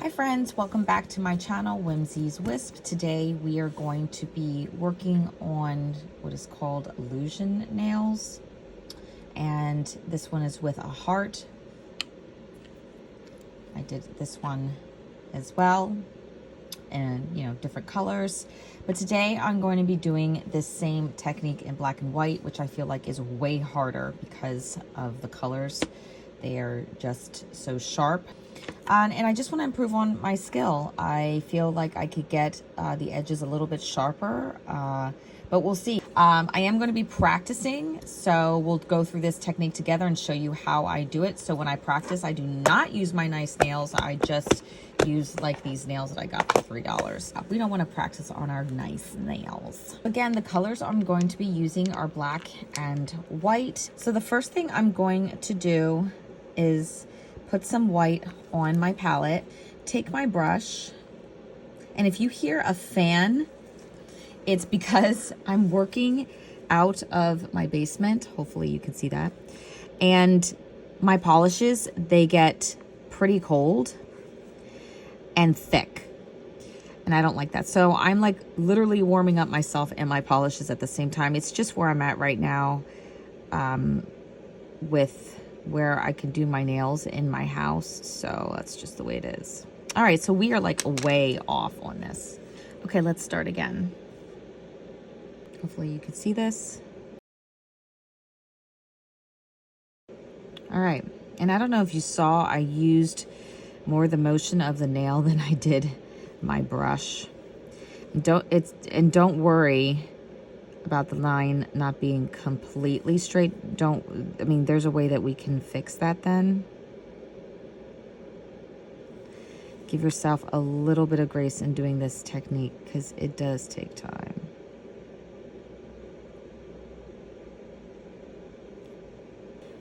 Hi friends, welcome back to my channel, Whimsy's Wisp. Today we are going to be working on what is called illusion nails. And this one is with a heart. I did this one as well, and different colors. But today I'm going to be doing this same technique in black and white, which I feel like is way harder because of the colors. They are just so sharp. And I just want to improve on my skill. I feel like I could get the edges a little bit sharper, but we'll see. I am going to be practicing, so we'll go through this technique together and show you how I do it. So when I practice, I do not use my nice nails. I just use like these nails that I got for $3. We don't want to practice on our nice nails. Again, the colors I'm going to be using are black and white. So the first thing I'm going to do is put some white on my palette, take my brush, and if you hear a fan, it's because I'm working out of my basement. Hopefully you can see that. And my polishes, they get pretty cold and thick. And I don't like that. So I'm like literally warming up myself and my polishes at the same time. It's just where I'm at right now with where I can do my nails in my house. So that's just the way it is. All right, so we are like way off on this. Okay, let's start again. Hopefully you can see this. All right, and I don't know if you saw, I used more the motion of the nail than I did my brush. Don't worry about the line not being completely straight. There's a way that we can fix that then. Give yourself a little bit of grace in doing this technique because it does take time.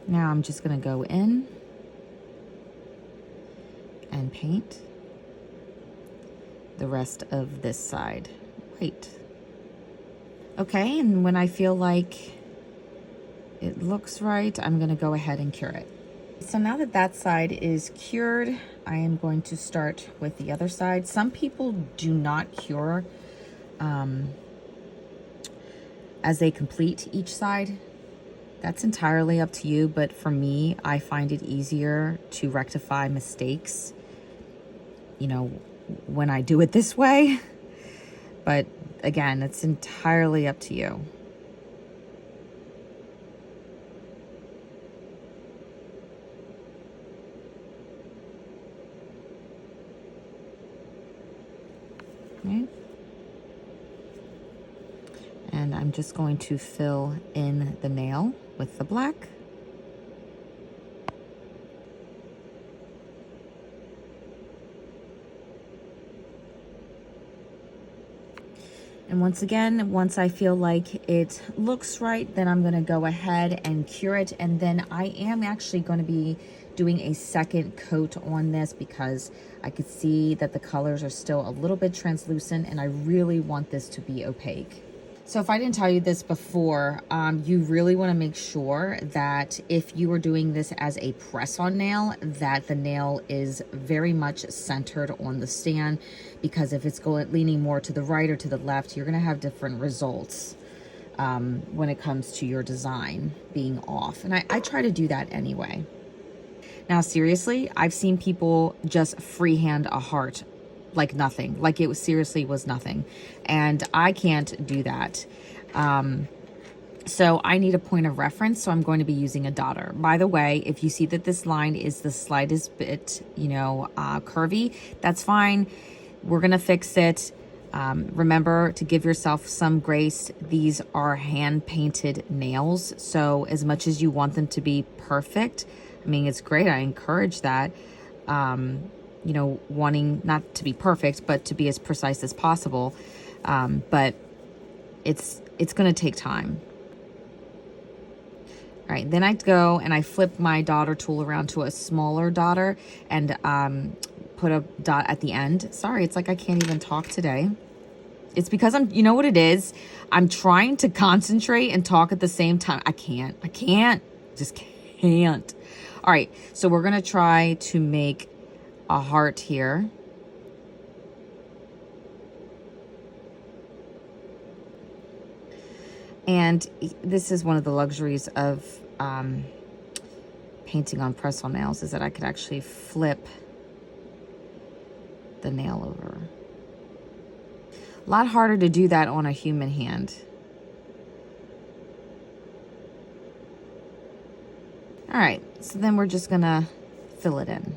Now I'm just gonna go in and paint the rest of this side white. Okay, and when I feel like it looks right, I'm gonna go ahead and cure it. So now that that side is cured, I am going to start with the other side. Some people do not cure as they complete each side. That's entirely up to you, but for me, I find it easier to rectify mistakes, when I do it this way. But again, it's entirely up to you. Okay. And I'm just going to fill in the nail with the black. And once again, once I feel like it looks right, then I'm gonna go ahead and cure it. And then I am actually gonna be doing a second coat on this because I could see that the colors are still a little bit translucent and I really want this to be opaque. So if I didn't tell you this before, you really want to make sure that if you are doing this as a press-on nail, that the nail is very much centered on the stand, because if it's leaning more to the right or to the left, you're going to have different results when it comes to your design being off. And I try to do that anyway. Now, seriously, I've seen people just freehand a heart like nothing, like it seriously was nothing. And I can't do that. So I need a point of reference. So I'm going to be using a daughter. By the way, if you see that this line is the slightest bit, curvy, that's fine. We're going to fix it. Remember to give yourself some grace. These are hand painted nails. So as much as you want them to be perfect, it's great. I encourage that. Wanting not to be perfect, but to be as precise as possible. But it's going to take time. All right, then I go and I flip my daughter tool around to a smaller daughter and put a dot at the end. Sorry, it's like I can't even talk today. It's because you know what it is? I'm trying to concentrate and talk at the same time. I just can't. All right, so we're gonna try to make a heart here. And this is one of the luxuries of painting on press-on nails, is that I could actually flip the nail over. A lot harder to do that on a human hand. All right, so then we're just gonna fill it in.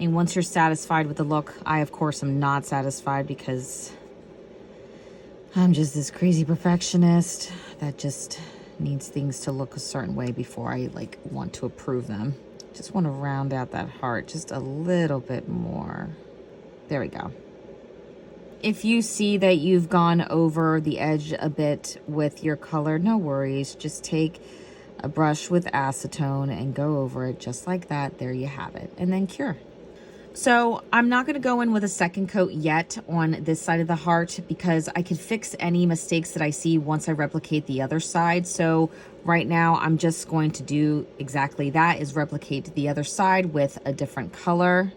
And once you're satisfied with the look, I of course am not satisfied because I'm just this crazy perfectionist that just needs things to look a certain way before I like want to approve them. Just want to round out that heart just a little bit more. There we go. If you see that you've gone over the edge a bit with your color, no worries. Just take a brush with acetone and go over it just like that. There you have it. And then cure. So I'm not going to go in with a second coat yet on this side of the heart because I could fix any mistakes that I see once I replicate the other side. So right now I'm just going to do exactly that, is replicate the other side with a different color,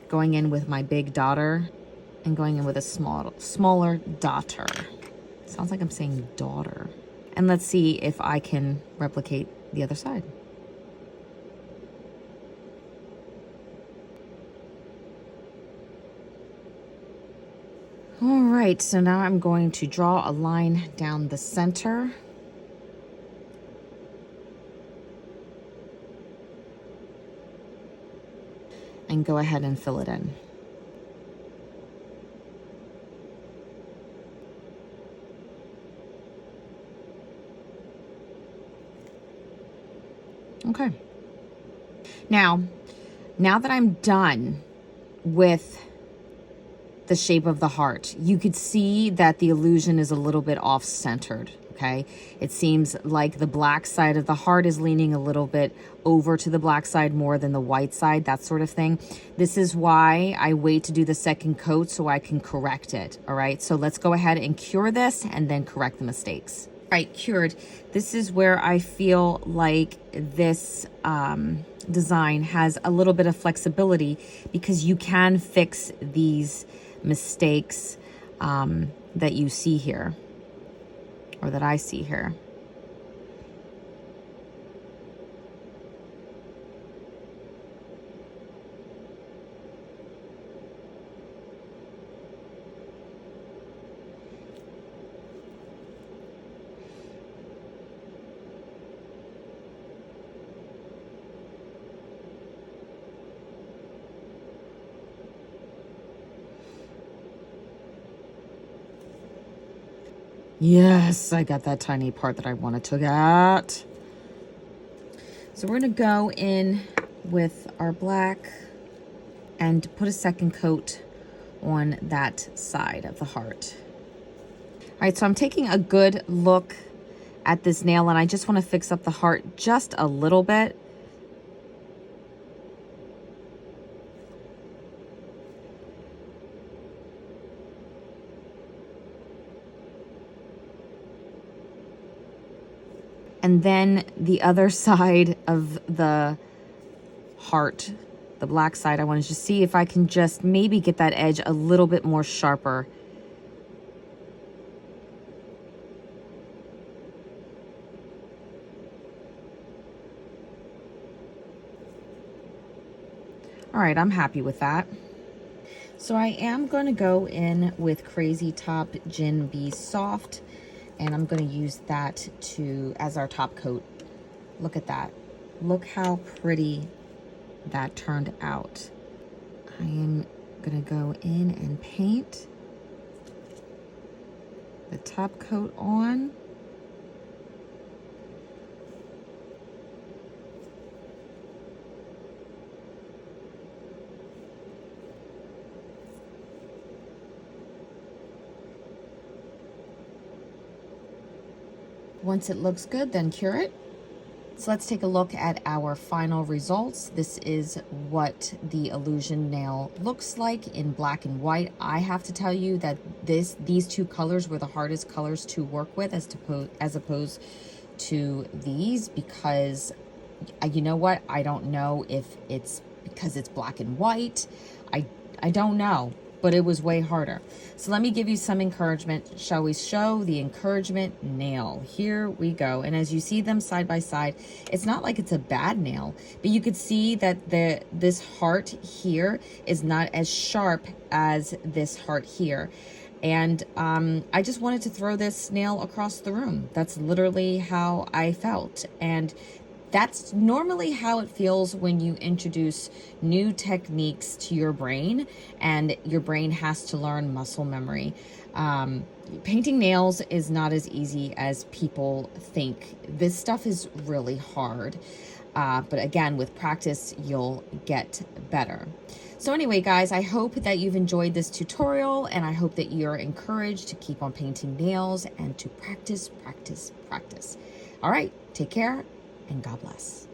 going in with my big daughter and going in with a smaller daughter. Sounds like I'm saying daughter. And let's see if I can replicate the other side. All right, so now I'm going to draw a line down the center. And go ahead and fill it in. Okay. Now that I'm done with the shape of the heart, you could see that the illusion is a little bit off-centered, okay? It seems like the black side of the heart is leaning a little bit over to the black side more than the white side, that sort of thing. This is why I wait to do the second coat so I can correct it, all right? So let's go ahead and cure this and then correct the mistakes. All right, cured. This is where I feel like this design has a little bit of flexibility because you can fix these mistakes that you see here, or that I see here. Yes, I got that tiny part that I wanted to get. So we're gonna go in with our black and put a second coat on that side of the heart. All right, so I'm taking a good look at this nail and I just want to fix up the heart just a little bit. And then the other side of the heart, the black side, I want to just see if I can just maybe get that edge a little bit more sharper. All right, I'm happy with that. So I am going to go in with Crazy Top Gin Bee Soft, and I'm going to use that as our top coat. Look at that. Look how pretty that turned out. I am going to go in and paint the top coat on. Once it looks good, then cure it. So let's take a look at our final results. This is what the illusion nail looks like in black and white. I have to tell you that these two colors were the hardest colors to work with as opposed to these, because you know what? I don't know if it's because it's black and white. I don't know. but it was way harder. So let me give you some encouragement. Shall we show the encouragement nail? Here we go. And as you see them side by side, it's not like it's a bad nail, but you could see that this heart here is not as sharp as this heart here. And I just wanted to throw this nail across the room. That's literally how I felt. And that's normally how it feels when you introduce new techniques to your brain and your brain has to learn muscle memory. Painting nails is not as easy as people think. This stuff is really hard. But again, with practice, you'll get better. So anyway, guys, I hope that you've enjoyed this tutorial, and I hope that you're encouraged to keep on painting nails and to practice, practice, practice. All right, take care, and God bless.